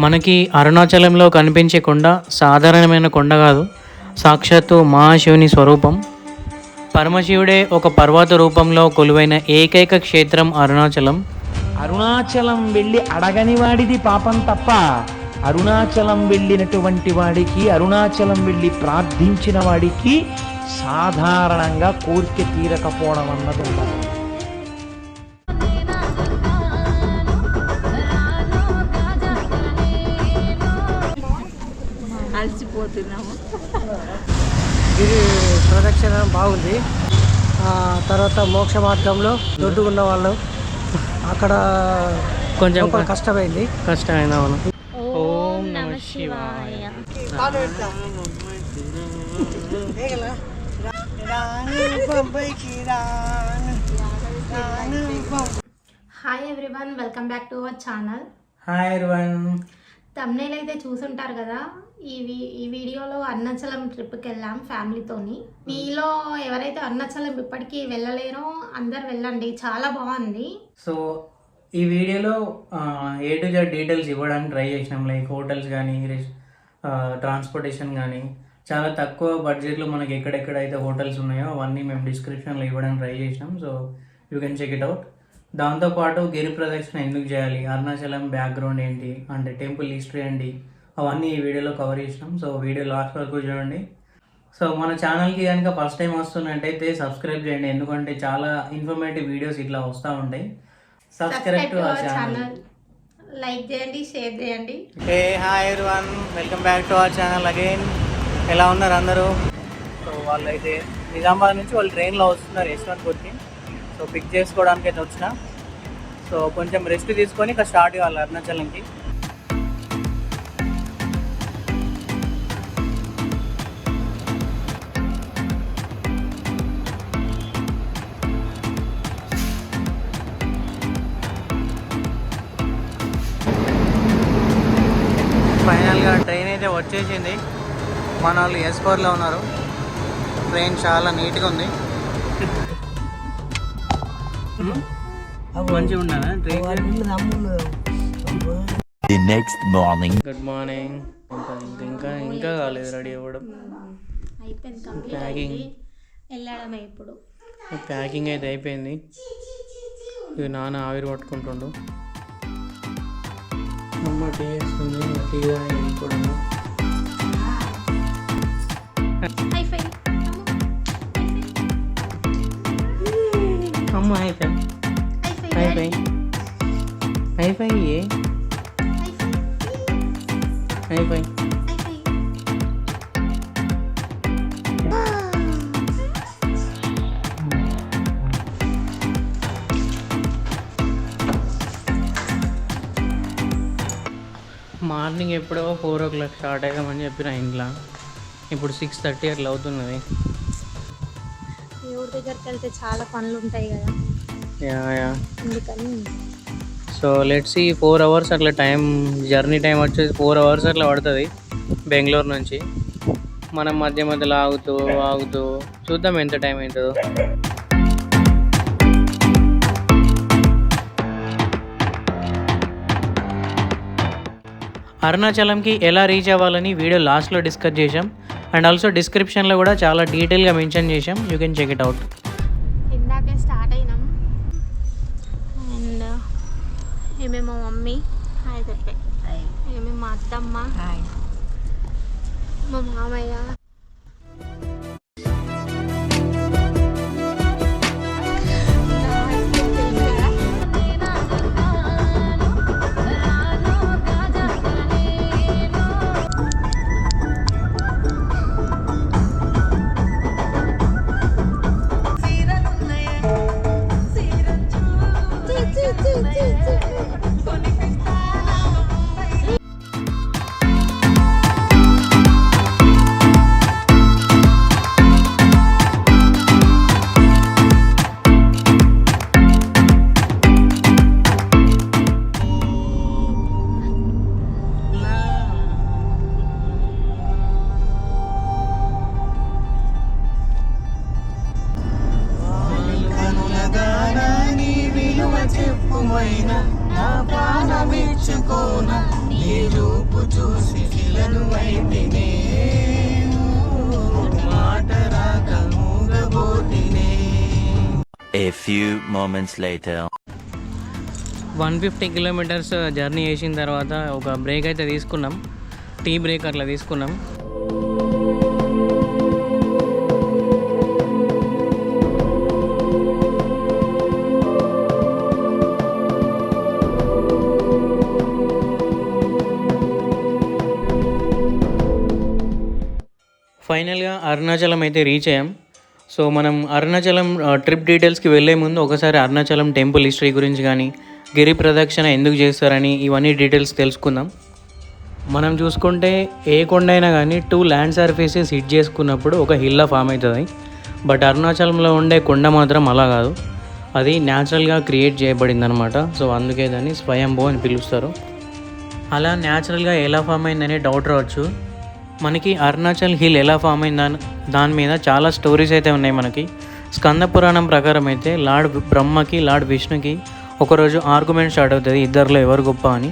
మనకి అరుణాచలంలో కనిపించే కొండ సాధారణమైన కొండ కాదు, సాక్షాత్తు మహాశివుని స్వరూపం. పరమశివుడే ఒక పర్వత రూపంలో కొలువైన ఏకైక క్షేత్రం అరుణాచలం. అరుణాచలం వెళ్ళి అడగని వాడిది పాపం తప్ప, అరుణాచలం వెళ్ళినటువంటి వాడికి, అరుణాచలం వెళ్ళి ప్రార్థించిన వాడికి సాధారణంగా కోరిక తీరకపోవడం అన్నది ఉండదు. అలసిపోతున్నాము. గిరి ప్రదక్షిణ బాగుంది. తర్వాత మోక్ష మార్గంలో దొడ్డుకున్న వాళ్ళు అక్కడ కొంచెం కష్టమైంది. అవును. ఓం నమః శివాయ. Hi everyone, welcome back to our channel. Hi everyone. Thumbnail అయితే చూసుంటారు కదా. ఈ వీడియోలో అరుణాచలం ట్రిప్కి వెళ్ళాం ఫ్యామిలీతోని. మీలో ఎవరైతే అరుణాచలం ఇప్పటికీ వెళ్ళలేరో అందరు వెళ్ళండి, చాలా బాగుంది. సో ఈ వీడియోలో A to Z డీటెయిల్స్ ఇవ్వడానికి ట్రై చేసినాం. లైక్ హోటల్స్ కానీ, ట్రాన్స్పోర్టేషన్ కానీ, చాలా తక్కువ బడ్జెట్లో మనకి ఎక్కడెక్కడైతే హోటల్స్ ఉన్నాయో అవన్నీ మేము డిస్క్రిప్షన్లో ఇవ్వడానికి ట్రై చేసినాం. So you can check it out. దాంతోపాటు గిరి ప్రదక్షిణ ఎందుకు చేయాలి, అరుణాచలం బ్యాక్గ్రౌండ్ ఏంటి, అంటే టెంపుల్ హిస్టరీ ఏంటి, అవన్నీ ఈ వీడియోలో కవర్ చేసినాం. సో వీడియో లాస్ట్ వరకు చూడండి. సో మన ఛానల్కి కనుక ఫస్ట్ టైం వస్తున్నట్టయితే సబ్స్క్రైబ్ చేయండి, ఎందుకంటే చాలా ఇన్ఫర్మేటివ్ వీడియోస్ ఇట్లా వస్తూ ఉంటాయి. Subscribe to our channel, like చేయండి, షేర్ చేయండి. Hey hi everyone, welcome back to our channel again. ఎలా ఉన్నారు అందరూ? సో వాళ్ళైతే నిజామాబాద్ నుంచి వాళ్ళు ట్రైన్లో వస్తున్నారు యశ్వంత్పూర్కి. సో పిక్ చేసుకోవడానికి అయితే వచ్చిన. సో కొంచెం రెస్ట్ తీసుకొని ఇక స్టార్ట్ కావాలి అరుణాచలంకి. ఫైనల్గా ట్రైన్ అయితే వచ్చేసింది. మన వాళ్ళు S4లో ఉన్నారు. ట్రైన్ చాలా నీట్గా ఉంది. మంచిగా ఉన్నదా train? The next morning. Good morning. ఇంకా కాలేదు రెడీ అవ్వడం. అయిపోయింది, ప్యాకింగ్ వెళ్ళడమే ఇప్పుడు. ప్యాకింగ్ అయితే అయిపోయింది. ఇవి నాన్న ఆవిరి పట్టుకుంటుండు. అమ్మ టీ వేస్తుంది, టీ కూడా. అమ్మ hi fi hi fi hi fi hi fi. Morning ఎప్పుడో 4 o'clock స్టార్ట్ అయ్యామని చెప్పిన ఇంట్లో. ఇప్పుడు 6:30 అట్లా అవుతున్నది. దేవుడి దగ్గరికి వెళ్తే చాలా పనులు ఉంటాయి కదా, యా. అందుకని. సో లెట్స్ సీ, 4 hours అట్లా టైం, జర్నీ టైం వచ్చేసి 4 hours అట్లా పడుతుంది బెంగళూరు నుంచి. మనం మధ్య మధ్యలో ఆగుతూ చూద్దాం ఎంత టైం అవుతుందో. అరుణాచలంకి ఎలా రీచ్ అవ్వాలని వీడియో లాస్ట్లో డిస్కస్ చేసాం. అండ్ ఆల్సో డిస్క్రిప్షన్లో కూడా చాలా డీటెయిల్గా మెన్షన్ చేసాం. You can check it out. ఇందాకే స్టార్ట్ అయినాం. అండ్ ఏమేమో మమ్మీ హాయ్ చెప్పే, ఏమేమో మా అత్తమ్మ, మా మామయ్య. చూసి శిలను వైతినే మాట రాక మూగబోతినే. A few moments later. 150 kilometres journey చేసిన తర్వాత ఒక బ్రేక్ అయితే తీసుకున్నాం, టీ బ్రేక్ అట్లా తీసుకున్నాం. ఫైనల్గా అరుణాచలం అయితే రీచ్ అయ్యాం. సో మనం అరుణాచలం ట్రిప్ డీటెయిల్స్కి వెళ్ళే ముందు ఒకసారి అరుణాచలం టెంపుల్ హిస్టరీ గురించి కానీ, గిరి ప్రదక్షిణ ఎందుకు చేస్తారని ఇవన్నీ డీటెయిల్స్ తెలుసుకుందాం. మనం చూసుకుంటే ఏ కొండ అయినా కానీ 2 ల్యాండ్ సర్ఫేసెస్ హిట్ చేసుకున్నప్పుడు ఒక హిల్లా ఫామ్ అవుతుంది. బట్ అరుణాచలంలో ఉండే కొండ మాత్రం అలా కాదు, అది న్యాచురల్గా క్రియేట్ చేయబడింది అనమాట. సో అందుకే దాన్ని స్వయంభూ అని పిలుస్తారు. అలా న్యాచురల్గా ఎలా ఫామ్ అయిందనే డౌట్ రావచ్చు. మనకి అరుణాచల్ హిల్ ఎలా ఫామ్ అయింది దాని మీద చాలా స్టోరీస్ అయితే ఉన్నాయి మనకి. స్కంద పురాణం ప్రకారం అయితే లార్డ్ బ్రహ్మకి లార్డ్ విష్ణుకి ఒకరోజు ఆర్గ్యుమెంట్ స్టార్ట్ అవుతుంది, ఇద్దరిలో ఎవరు గొప్ప అని.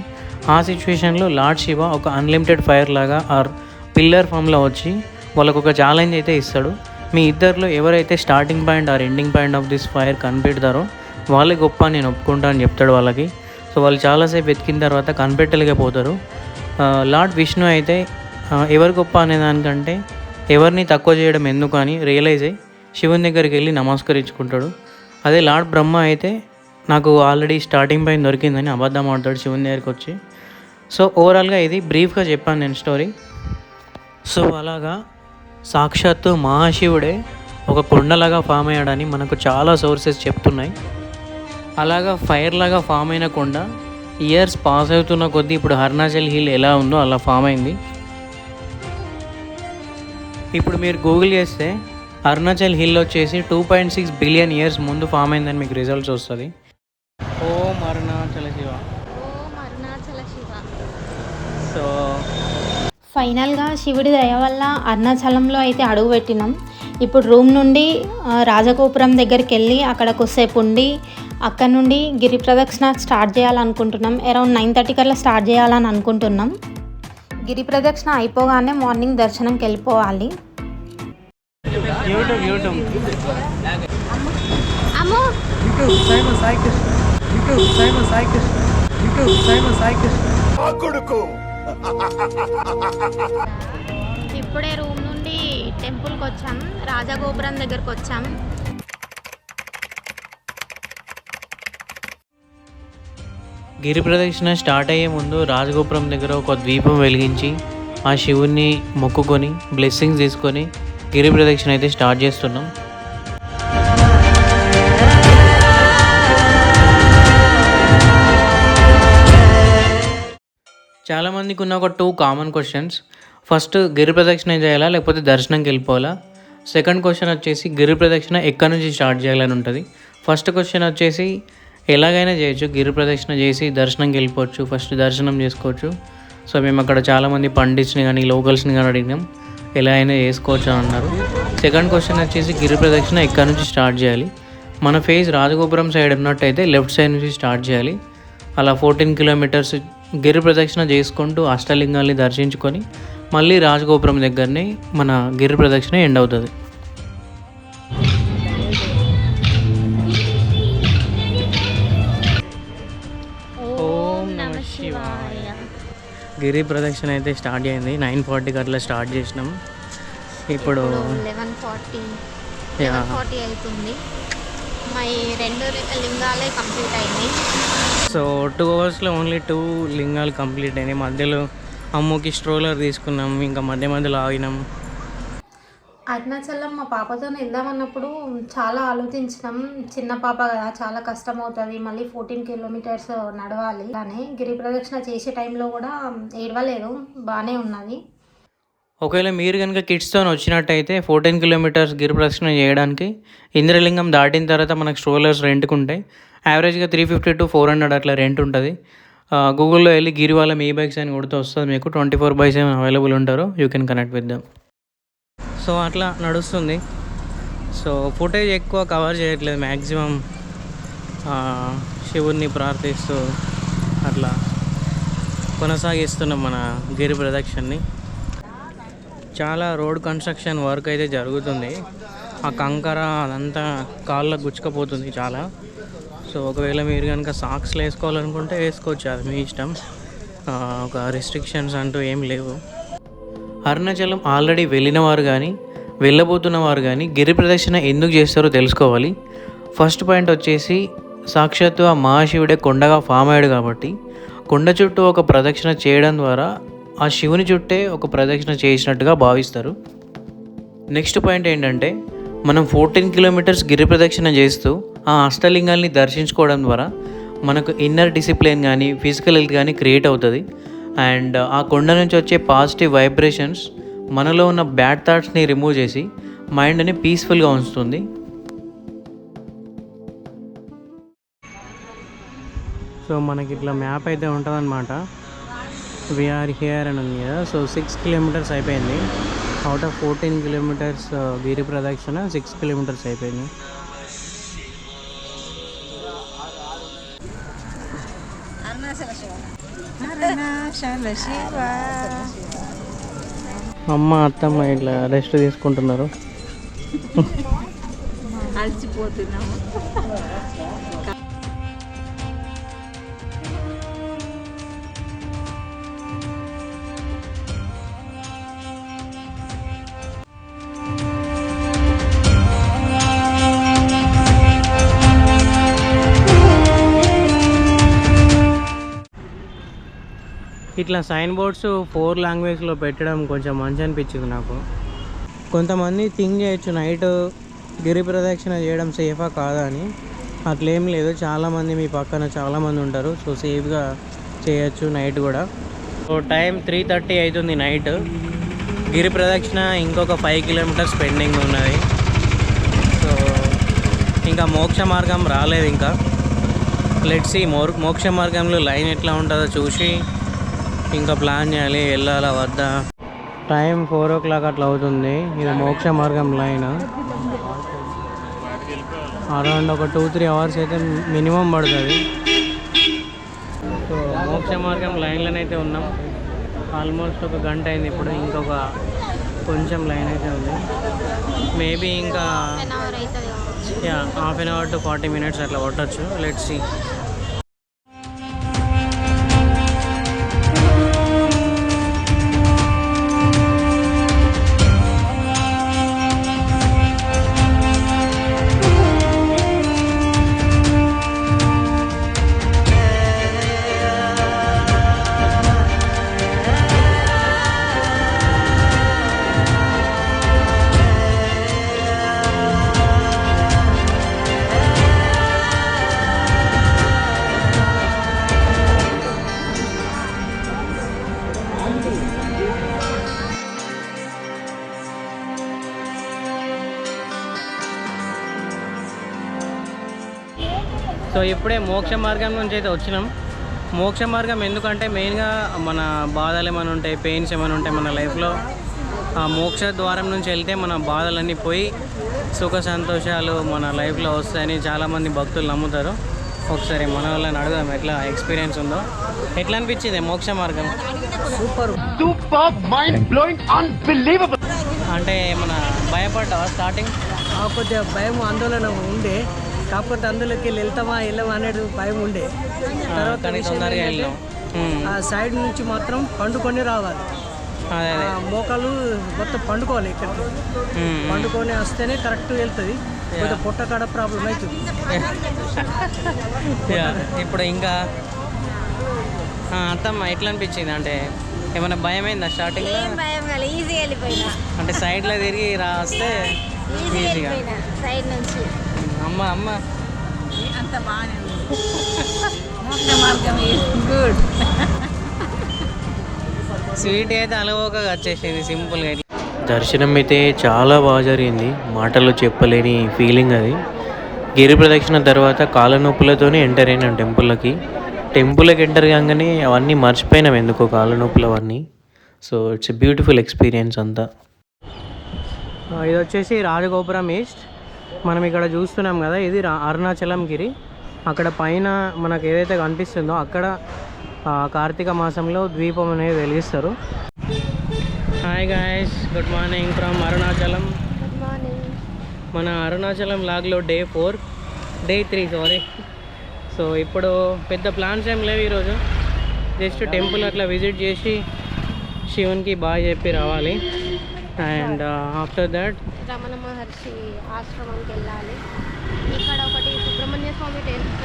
ఆ సిచ్యువేషన్లో లార్డ్ శివ ఒక అన్లిమిటెడ్ ఫైర్ లాగా ఆర్ పిల్లర్ ఫామ్లో వచ్చి వాళ్ళకు ఒక ఛాలెంజ్ అయితే ఇస్తాడు. మీ ఇద్దరిలో ఎవరైతే starting point or ending point of this fire కనిపెడతారో వాళ్ళే గొప్ప నేను ఒప్పుకుంటా అని చెప్తాడు వాళ్ళకి. సో వాళ్ళు చాలాసేపు వెతికిన తర్వాత కనిపెట్టలేకపోతారు. లార్డ్ విష్ణు అయితే ఎవరు గొప్ప అనే దానికంటే ఎవరిని తక్కువ చేయడం ఎందుకు అని రియలైజ్ అయ్యి శివుని దగ్గరికి వెళ్ళి నమస్కరించుకుంటాడు. అదే లార్డ్ బ్రహ్మ అయితే నాకు ఆల్రెడీ స్టార్టింగ్ పాయింట్ దొరికిందని అబద్ధం ఆడతాడు శివుని దగ్గరికి వచ్చి. సో ఓవరాల్గా ఇది బ్రీఫ్గా చెప్పాను నేను స్టోరీ. సో అలాగా సాక్షాత్తు మహాశివుడే ఒక కొండలాగా ఫామ్ అయ్యాడని మనకు చాలా సోర్సెస్ చెప్తున్నాయి. అలాగా ఫైర్ లాగా ఫామ్ అయిన కొండ ఇయర్స్ పాస్ అవుతున్న కొద్దీ ఇప్పుడు అరుణాచల్ హిల్ ఎలా ఉందో అలా ఫామ్ అయింది. ఇప్పుడు మీరు గూగుల్ చేస్తే అరుణాచల్ హిల్ వచ్చేసి 2.6 బిలియన్ ఇయర్స్ ముందు ఫామ్ అయిందని మీకు రిజల్ట్స్ వస్తుంది. ఓం అరుణాచల శివ. ఓం అరుణాచల శివ. సో ఫైనల్గా శివుడి దయ వల్ల అరుణాచలంలో అయితే అడుగు పెట్టినాం. ఇప్పుడు రూమ్ నుండి రాజగోపురం దగ్గరికి వెళ్ళి అక్కడ కొద్దిసేపు ఉండి అక్కడ నుండి గిరి ప్రదక్షిణ స్టార్ట్ చేయాలనుకుంటున్నాం. అరౌండ్ 9:30 కల్లా స్టార్ట్ చేయాలని అనుకుంటున్నాం. గిరి ప్రదక్షిణ అయిపోగానే మార్నింగ్ దర్శనంకి వెళ్ళిపోవాలి. యూట్యూబ్ అమ్మో Simon Sai Krishna, YouTube Simon Sai Krishna, YouTube Simon Sai Krishna. ఇప్పుడే రూమ్ నుండి టెంపుల్కి వచ్చాం, రాజగోపురం దగ్గరకు వచ్చాం. గిరి ప్రదక్షిణ స్టార్ట్ అయ్యే ముందు రాజగోపురం దగ్గర ఒక దీపం వెలిగించి ఆ శివుణ్ణి మొక్కుకొని బ్లెస్సింగ్స్ తీసుకొని గిరి ప్రదక్షిణ అయితే స్టార్ట్ చేస్తున్నాం. చాలామందికి ఉన్న ఒక 2 కామన్ క్వశ్చన్స్. ఫస్ట్, గిరి ప్రదక్షిణ చేయాలా లేకపోతే దర్శనంకి వెళ్ళిపోవాలా? సెకండ్ క్వశ్చన్ వచ్చేసి గిరి ప్రదక్షిణ ఎక్కడి నుంచి స్టార్ట్ చేయాలని ఉంటుంది. ఫస్ట్ క్వశ్చన్ వచ్చేసి ఎలాగైనా చేయొచ్చు, గిరి ప్రదక్షిణ చేసి దర్శనంకి వెళ్ళిపోవచ్చు, ఫస్ట్ దర్శనం చేసుకోవచ్చు. సో మేము అక్కడ చాలామంది పండిట్స్ని కానీ లోకల్స్ని కానీ అడిగినాం, ఎలా అయినా చేసుకోవచ్చు అని అన్నారు. సెకండ్ క్వశ్చన్ వచ్చేసి గిరి ప్రదక్షిణ ఎక్కడి నుంచి స్టార్ట్ చేయాలి. మన ఫేస్ రాజగోపురం సైడ్ ఉన్నట్టయితే లెఫ్ట్ సైడ్ నుంచి స్టార్ట్ చేయాలి. అలా 14 కిలోమీటర్స్ గిరి ప్రదక్షిణ చేసుకుంటూ అష్టలింగాల్ని దర్శించుకొని మళ్ళీ రాజగోపురం దగ్గరనే మన గిరి ప్రదక్షిణ ఎండ్ అవుతుంది. ఓం నమ శివాయ. గిరి ప్రదక్షిణ అయితే స్టార్ట్ అయింది. 9:40కి అట్లా స్టార్ట్ చేసినాం. ఇప్పుడు 11:40 అవుతుంది. మా 2 లింగాలే కంప్లీట్ అయినాయి. సో 2 అవర్స్లో ఓన్లీ 2 లింగాలు కంప్లీట్ అయినాయి. మధ్యలో అమ్మకి స్ట్రోలర్ తీసుకున్నాం, ఇంకా మధ్యలో ఆగినాం. అరుణాచలం మా పాపతో వెళ్దామన్నప్పుడు చాలా ఆలోచించినాం. చిన్న పాప కదా, చాలా కష్టం అవుతుంది, మళ్ళీ 14 కిలోమీటర్స్ నడవాలి. అలానే గిరి ప్రదక్షిణ చేసే టైంలో కూడా ఏడవలేదు, బాగానే ఉన్నది. ఒకవేళ మీరు కనుక కిడ్స్తో వచ్చినట్టయితే 14 కిలోమీటర్స్ గిరి ప్రదక్షిణ చేయడానికి ఇంద్రలింగం దాటిన తర్వాత మనకు స్ట్రోలర్స్ రెంట్కి ఉంటాయి. యావరేజ్గా 350 to 400 అట్లా రెంట్ ఉంటుంది. గూగుల్లో వెళ్ళి గిరివాలం ఈ బైక్స్ అని కొడితే వస్తుంది మీకు. 24/7 అవైలబుల్ ఉంటారు, you can connect with them. So అట్లా నడుస్తుంది. సో ఫుటేజ్ ఎక్కువ కవర్ చేయట్లేదు, మ్యాక్సిమం శివుడిని ప్రార్థిస్తూ అట్లా కొనసాగిస్తున్నాం మన గిరి ప్రదక్షిణని. చాలా రోడ్ కన్స్ట్రక్షన్ వర్క్ అయితే జరుగుతుంది. ఆ కంకర అదంతా కాళ్ళకు గుచ్చుకపోతుంది చాలా. సో ఒకవేళ మీరు కనుక సాక్స్లు వేసుకోవాలనుకుంటే వేసుకోవచ్చు, అది మీ ఇష్టం. ఒక రిస్ట్రిక్షన్స్ అంటూ ఏం లేవు. అరుణాచలం ఆల్రెడీ వెళ్ళిన వారు కానీ వెళ్ళబోతున్న వారు కానీ గిరి ప్రదక్షిణ ఎందుకు చేస్తారో తెలుసుకోవాలి. ఫస్ట్ పాయింట్ వచ్చేసి సాక్షాత్తు ఆ మహాశివుడే కొండగా ఫామ్ అయ్యాడు కాబట్టి కొండ చుట్టూ ఒక ప్రదక్షిణ చేయడం ద్వారా ఆ శివుని చుట్టే ఒక ప్రదక్షిణ చేసినట్టుగా భావిస్తారు. నెక్స్ట్ పాయింట్ ఏంటంటే మనం 14 కిలోమీటర్స్ గిరి ప్రదక్షిణ చేస్తూ ఆ అష్టలింగాల్ని దర్శించుకోవడం ద్వారా మనకు ఇన్నర్ డిసిప్లిన్ కానీ ఫిజికల్ హెల్త్ కానీ క్రియేట్ అవుతుంది. అండ్ ఆ కొండ నుంచి వచ్చే పాజిటివ్ వైబ్రేషన్స్ మనలో ఉన్న బ్యాడ్ థాట్స్ని రిమూవ్ చేసి మైండ్ని పీస్ఫుల్గా ఉంచుతుంది. సో మనకి ఇట్లా మ్యాప్ అయితే ఉంటుందన్నమాట. వీఆర్ హియర్ అని ఉంది కదా. సో 6 కిలోమీటర్స్ అయిపోయింది. అవుట్ ఆఫ్ 14 కిలోమీటర్స్ గిరి ప్రదక్షిణ 6 కిలోమీటర్స్ అయిపోయింది. అమ్మ అత్తమ్మ ఇట్లా రెస్ట్ తీసుకుంటున్నారు. అలసిపోతున్నాము. ఇట్లా సైన్ బోర్డ్స్ 4 లాంగ్వేజ్లో పెట్టడం కొంచెం మంచి అనిపించింది నాకు. కొంతమంది థింక్ చేయొచ్చు నైట్ గిరి ప్రదక్షిణ చేయడం సేఫా కాదా అని. అట్లేం లేదు, చాలామంది మీ పక్కన చాలామంది ఉంటారు. సో సేఫ్గా చేయొచ్చు నైట్ కూడా. సో టైం 3:30 అవుతుంది నైట్. గిరి ప్రదక్షిణ ఇంకొక 5 కిలోమీటర్స్ పెండింగ్ ఉన్నది. సో ఇంకా మోక్ష మార్గం రాలేదు ఇంకా. లెట్స్ సీ మోక్ష మార్గంలో లైన్ ఎట్లా ఉంటుందో చూసి ఇంకా ప్లాన్ చేయాలి, వెళ్ళాలా వద్దా. టైం 4 o'clock అట్లా అవుతుంది. ఇది మోక్ష మార్గం లైన్. అరౌండ్ ఒక 2-3 అవర్స్ అయితే మినిమం పడుతుంది. సో మోక్ష మార్గం లైన్లోనైతే ఉన్నాం. ఆల్మోస్ట్ ఒక గంట అయింది. ఇప్పుడు ఇంకొక కొంచెం లైన్ అయితే ఉంది. మేబీ ఇంకా half an hour to 40 minutes అట్లా కొట్టచ్చు. Let's see. సో ఇప్పుడే మోక్ష మార్గం నుంచి అయితే వచ్చినాం. మోక్ష మార్గం ఎందుకంటే మెయిన్గా మన బాధలు ఏమైనా ఉంటాయి, పెయిన్స్ ఏమైనా ఉంటాయి మన లైఫ్లో, ఆ మోక్ష ద్వారం నుంచి వెళ్తే మన బాధలన్నీ పోయి సుఖ సంతోషాలు మన లైఫ్లో వస్తాయని చాలామంది భక్తులు నమ్ముతారు. ఒకసారి మన వాళ్ళని అడుగుదాం ఎట్లా ఎక్స్పీరియన్స్ ఉందో. ఎట్లా అనిపించింది మోక్ష మార్గం? సూపర్. అంటే ఏమన్నా భయపడ్డావా స్టార్టింగ్? కొద్దిగా భయం ఆందోళన ఉండే, కాకపోతే అందులోకి వెళ్తామా వెళ్ళమా అనేది భయం ఉండే. తర్వాత తొందరగా వెళ్ళాం. ఆ సైడ్ నుంచి మాత్రం పండుకొని రావాలి. మోకాలు మొత్తం పండుకోవాలి. ఇక్కడికి పండుకొని వస్తేనే కరెక్ట్ వెళ్తుంది. కొంచెం పొట్టకాడ ప్రాబ్లం అవుతుంది. ఇప్పుడు ఇంకా అత్తమ్మ ఎట్లా అనిపించింది? అంటే ఏమైనా భయం అయిందా స్టార్టింగ్లో? అంటే సైడ్లో తిరిగి రాస్తే ఈజీగా సైడ్ నుంచి అమ్మ అంత బాగానే మార్గం గుడ్. స్వీట్ అయితే అలవోకగా వచ్చేసింది సింపుల్గా. దర్శనం అయితే చాలా బాగా జరిగింది, మాటల్లో చెప్పలేని ఫీలింగ్ అది. గిరి ప్రదక్షిణ తర్వాత కాళ్ళ నొప్పులతోనే ఎంటర్ అయినాం టెంపుల్కి ఎంటర్ కాగానే అవన్నీ మర్చిపోయినాం ఎందుకో కాళ్ళ నొప్పులు అవన్నీ. So it's a beautiful experience అంతా. ఇది వచ్చేసి రాజగోపురం ఈస్ట్. మనం ఇక్కడ చూస్తున్నాం కదా, ఇది అరుణాచలం గిరి. అక్కడ పైన మనకు ఏదైతే కనిపిస్తుందో అక్కడ కార్తీక మాసంలో దీపం అనేది వెలిగిస్తారు. Hi guys, good morning from Arunachalam. Good morning. మన అరుణాచలం లాగ్లో డే 3 సారీ. సో ఇప్పుడు పెద్ద ప్లాన్స్ ఏం లేవు ఈరోజు, జస్ట్ టెంపుల్ అట్లా విజిట్ చేసి శివునికి బాగా చెప్పి రావాలి. And after that Ramana Maharshi ఆశ్రమంకి వెళ్ళాలి. ఇక్కడ ఒకటి సుబ్రహ్మణ్య స్వామి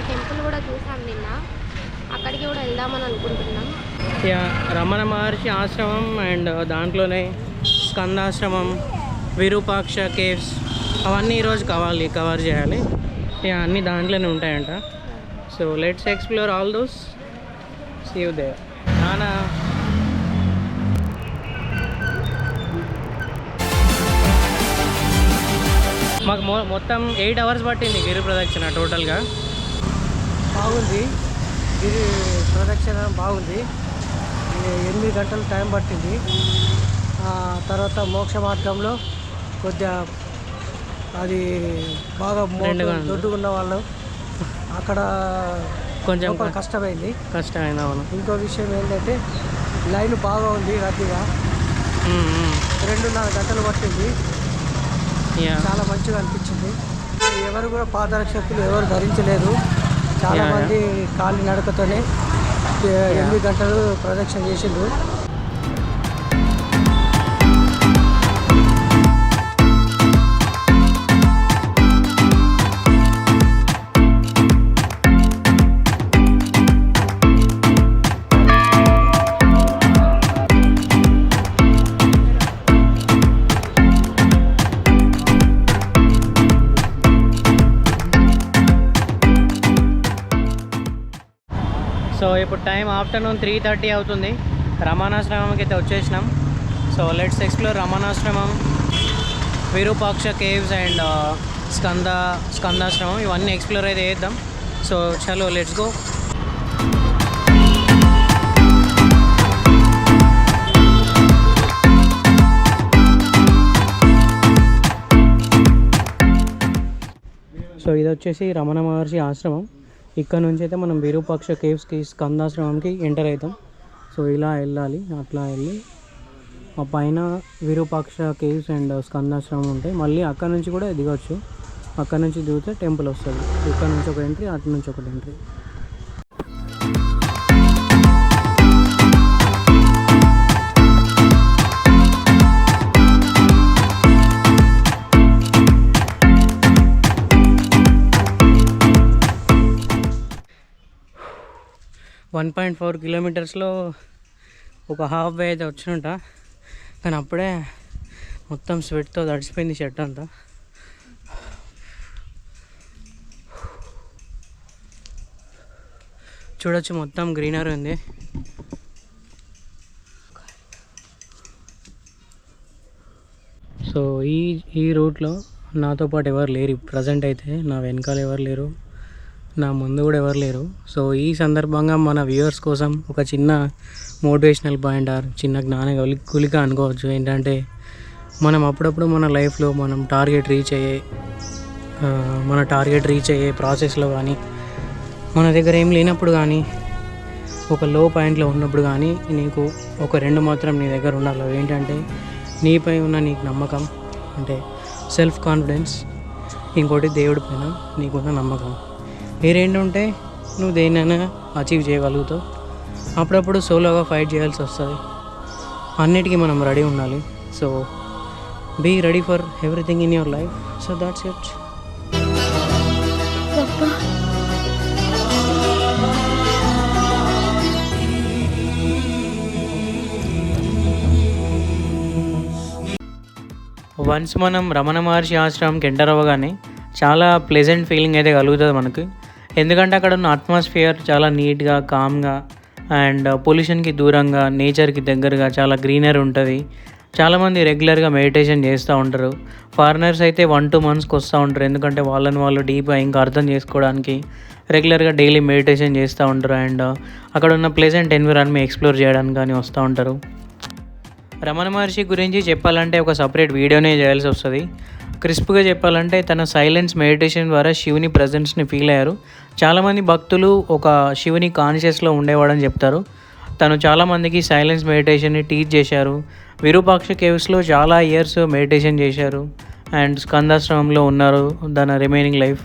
టెంపుల్ కూడా చూసాం నిన్న, అక్కడికి కూడా వెళ్దామని అనుకుంటున్నాం. రమణ మహర్షి ఆశ్రమం అండ్ దాంట్లోనే స్కందాశ్రమం, విరూపాక్ష కేవ్స్ అవన్నీ ఈరోజు కవర్ చేయాలి. అన్నీ దాంట్లోనే ఉంటాయంట. So let's explore all those. See you there. నానా మాకు మొత్తం 8 hours పట్టింది గిరి ప్రదక్షిణ టోటల్గా. బాగుంది, గిరి ప్రదక్షిణ బాగుంది. 8 గంటలు టైం పట్టింది. తర్వాత మోక్ష మార్గంలో కొద్దిగా అది బాగా దొడ్డుకున్న వాళ్ళు అక్కడ కొంచెం కష్టమైంది. అవును. ఇంకో విషయం ఏంటంటే లైన్ బాగా ఉంది, రద్దీగా 2.5 గంటలు పట్టింది. చాలా మంచిగా అనిపించింది. ఎవరు కూడా పాదరక్షకులు ఎవరు ధరించలేదు. చాలామంది కాలి నడకతోనే 8 గంటలు ప్రదక్షిణ చేసిండ్రు. సో ఇప్పుడు టైం ఆఫ్టర్నూన్ 3:30 అవుతుంది. రమణాశ్రమంకి అయితే వచ్చేసినాం. So let's explore Ramanashramam, Virupaksha caves and Skandashramam ఇవన్నీ ఎక్స్ప్లోర్ అయితే చేద్దాం. సో చలో లెట్స్ గో. సో ఇది వచ్చేసి రమణ మహర్షి ఆశ్రమం. ఇక్కడ నుంచి అయితే మనం విరూపాక్ష కేవ్స్కి స్కందాశ్రమంకి ఎంటర్ అవుతాం. సో ఇలా వెళ్ళాలి, అట్లా వెళ్ళి ఆ పైన విరూపాక్ష కేవ్స్ అండ్ స్కందాశ్రమం ఉంటాయి. మళ్ళీ అక్కడ నుంచి కూడా దిగొచ్చు. అక్కడ నుంచి దిగితే టెంపుల్ వస్తుంది. ఇక్కడ నుంచి ఒక ఎంట్రీ, అటు నుంచి ఒకటి ఎంట్రీ. వన్ 1.4 kilometers ఒక హాఫ్ వే అయితే వచ్చినట్ట. కానీ అప్పుడే మొత్తం స్వెట్తో తడిసిపోయింది షర్ట్ అంతా. చూడొచ్చు మొత్తం గ్రీనరీ ఉంది. సో ఈ రూట్లో నాతో పాటు ఎవరు లేరు ప్రజెంట్ అయితే. నా వెనకాల ఎవరు లేరు, నా ముందు కూడా ఎవరు లేరు. సో ఈ సందర్భంగా మన వ్యూవర్స్ కోసం ఒక చిన్న మోటివేషనల్ పాయింట్ చిన్న జ్ఞాన గులిక అనుకోవచ్చు. ఏంటంటే మనం అప్పుడప్పుడు మన లైఫ్లో మనం టార్గెట్ రీచ్ అయ్యే ప్రాసెస్లో కానీ, మన దగ్గర ఏం లేనప్పుడు కానీ, ఒక లో పాయింట్లో ఉన్నప్పుడు కానీ నీకు ఒక 2 మాత్రం నీ దగ్గర ఉండాలి. ఏంటంటే నీపై ఉన్న నీకు నమ్మకం, అంటే సెల్ఫ్ కాన్ఫిడెన్స్. ఇంకోటి దేవుడి పైన నీకున్న నమ్మకం. ఈ 2 ఉంటే నువ్వు దేన్నైనా అచీవ్ చేయగలుగుతావు. అప్పుడప్పుడు సోలోగా ఫైట్ చేయాల్సి వస్తుంది. అన్నిటికీ మనం రెడీ ఉండాలి. So be ready for everything in your life. So that's it. Once మనం రమణ మహర్షి ఆశ్రమంకి ఎంటర్ అవ్వగానే చాలా ప్లెజెంట్ ఫీలింగ్ అయితే కలుగుతుంది మనకు. ఎందుకంటే అక్కడ ఉన్న అట్మాస్ఫియర్ చాలా నీట్గా, కామ్గా అండ్ పొల్యూషన్కి దూరంగా, నేచర్కి దగ్గరగా చాలా గ్రీనరీ ఉంటుంది. చాలామంది రెగ్యులర్గా మెడిటేషన్ చేస్తూ ఉంటారు. ఫారినర్స్ అయితే 1-2 monthsకి వస్తూ ఉంటారు. ఎందుకంటే వాళ్ళు డీప్గా ఇంకా అర్థం చేసుకోవడానికి రెగ్యులర్గా డైలీ మెడిటేషన్ చేస్తూ ఉంటారు. అండ్ అక్కడ ఉన్న ప్లెజెంట్ ఎన్విరాన్మెంట్ ఎక్స్ప్లోర్ చేయడానికి కానీ వస్తూ ఉంటారు. రమణ మహర్షి గురించి చెప్పాలంటే ఒక సపరేట్ వీడియోనే చేయాల్సి వస్తుంది. క్రిస్ప్గా చెప్పాలంటే తన సైలెన్స్ మెడిటేషన్ ద్వారా శివుని ప్రజెన్స్ని ఫీల్ అయ్యారు. చాలామంది భక్తులు ఒక శివుని కాన్షియస్లో ఉండేవాడని చెప్తారు. తను చాలామందికి సైలెన్స్ మెడిటేషన్ని టీచ్ చేశారు. విరూపాక్ష కేవ్స్లో చాలా ఇయర్స్ మెడిటేషన్ చేశారు అండ్ స్కందాశ్రమంలో ఉన్నారు తన రిమైనింగ్ లైఫ్.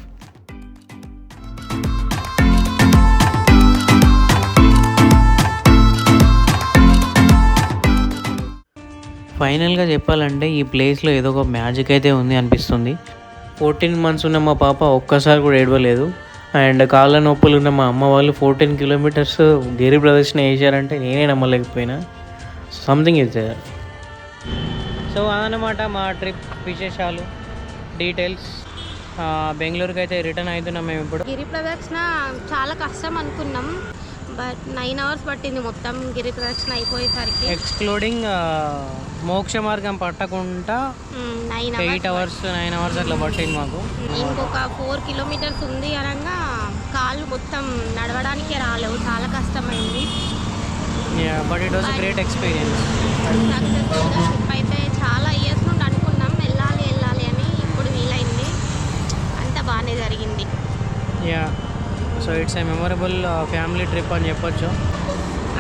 ఫైనల్గా చెప్పాలంటే ఈ ప్లేస్లో ఏదో ఒక మ్యాజిక్ అయితే ఉంది అనిపిస్తుంది. 14 months ఉన్న మా పాప ఒక్కసారి కూడా ఏడవలేదు. అండ్ కాళ్ళ నొప్పులు ఉన్న మా అమ్మ వాళ్ళు 14 kilometers గిరి ప్రదర్శన చేశారంటే నేనే నమ్మలేకపోయినా. Something is there. సో అదనమాట మా ట్రిప్ విశేషాలు, డీటెయిల్స్. బెంగళూరుకి అయితే రిటర్న్ అవుతున్నాం మేము ఇప్పుడు. గిరి ప్రదక్షిణ చాలా కష్టం అనుకున్నాం, బట్ 9 hours పట్టింది మొత్తం గిరి ప్రదక్షిణ అయిపోయేసరికి. ఎక్స్క్లూడింగ్ మోక్ష మార్గం పట్టకుండా 8 hours 9 hours అట్లా పట్టింది మాకు. ఇంకొక 4 kilometers ఉంది అనగా కాళ్ళు మొత్తం నడవడానికే రాలేవు, చాలా కష్టమైంది. But it was a great experience. సక్సెస్ఫుల్గా ట్రిప్ అయితే చాలా ఇయర్స్ నుండి అనుకున్నాం వెళ్ళాలి అని, ఇప్పుడు వీలైంది, అంతా బాగానే జరిగింది. So it's a memorable family trip అని చెప్పొచ్చు.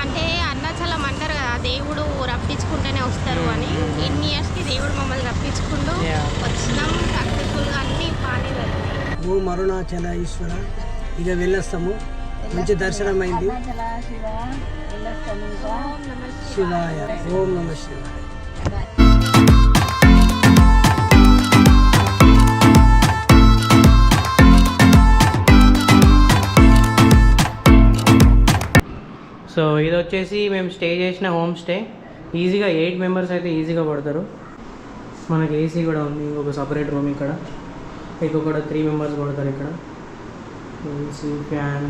అంటే అరుణాచలం అంటారు కదా, దేవుడు రప్పించుకుంటేనే వస్తారు అని. ఇన్ని ఇయర్స్కి దేవుడు మమ్మల్ని రప్పించుకుంటూ వచ్చినాం, సక్సెస్ఫుల్గా అన్నీ బాగానే జరిగింది. ఓం అరుణాచల ఈశ్వర, ఇక వెళ్ళొస్తాము. మంచి దర్శనం అయింది. శివాయ, ఓం నమ శివాయ. సో ఇది వచ్చేసి మేము స్టే చేసిన హోమ్ స్టే. ఈజీగా 8 members అయితే ఈజీగా పడతారు. మనకి ఏసీ కూడా ఉంది, ఒక సపరేట్ రూమ్ ఇక్కడ. ఇంకొక 3 members పడతారు ఇక్కడ. AC, fan.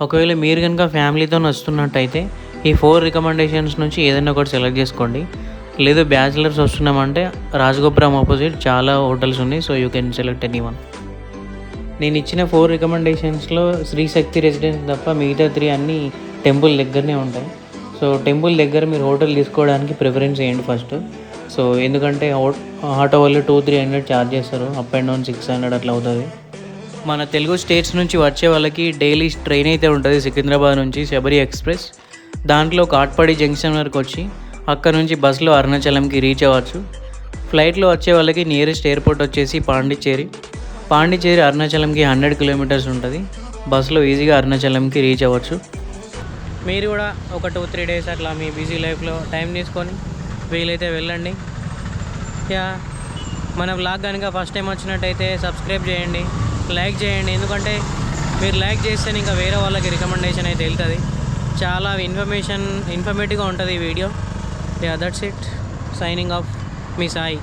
ఒకవేళ మీరు కనుక ఫ్యామిలీతో వస్తున్నట్టయితే ఈ 4 రికమెండేషన్స్ నుంచి ఏదైనా ఒకటి సెలెక్ట్ చేసుకోండి. లేదు బ్యాచిలర్స్ వస్తున్నామంటే రాజగోపురం ఆపోజిట్ చాలా హోటల్స్ ఉన్నాయి. So you can select anyone. నేను ఇచ్చిన 4 రికమెండేషన్స్లో శ్రీశక్తి రెసిడెన్స్ తప్ప మిగతా 3 అన్నీ టెంపుల్ దగ్గరనే ఉంటాయి. సో టెంపుల్ దగ్గర మీరు హోటల్ తీసుకోవడానికి ప్రిఫరెన్స్ చేయండి ఫస్ట్. సో ఎందుకంటే ఆటో వాళ్ళు 200-300 ఛార్జ్ చేస్తారు, అప్ అండ్ డౌన్ 600 అట్లా అవుతుంది. మన తెలుగు స్టేట్స్ నుంచి వచ్చే వాళ్ళకి డైలీ ట్రైన్ అయితే ఉంటుంది సికింద్రాబాద్ నుంచి, శబరి ఎక్స్ప్రెస్. దాంట్లో కాట్పాడి జంక్షన్ వరకు వచ్చి అక్కడ నుంచి బస్సులో అరుణాచలంకి రీచ్ అవ్వచ్చు. ఫ్లైట్లో వచ్చే వాళ్ళకి నియరెస్ట్ ఎయిర్పోర్ట్ వచ్చేసి పాండిచ్చేరి అరుణాచలంకి 100 kilometers ఉంటుంది. బస్సులో ఈజీగా అరుణాచలంకి రీచ్ అవ్వచ్చు. మీరు కూడా ఒక 2-3 days అట్లా మీ బిజీ లైఫ్లో టైం తీసుకొని వీలైతే వెళ్ళండి. మన వ్లాగ్ కనుక ఫస్ట్ టైం వచ్చినట్టయితే సబ్స్క్రైబ్ చేయండి, లైక్ చేయండి. ఎందుకంటే మీరు లైక్ చేస్తే ఇంకా వేరే వాళ్ళకి రికమెండేషన్ అయితే వెళ్తుంది. చాలా ఇన్ఫర్మేటివ్గా ఉంటుంది ఈ video. That's it. Signing off me Sai.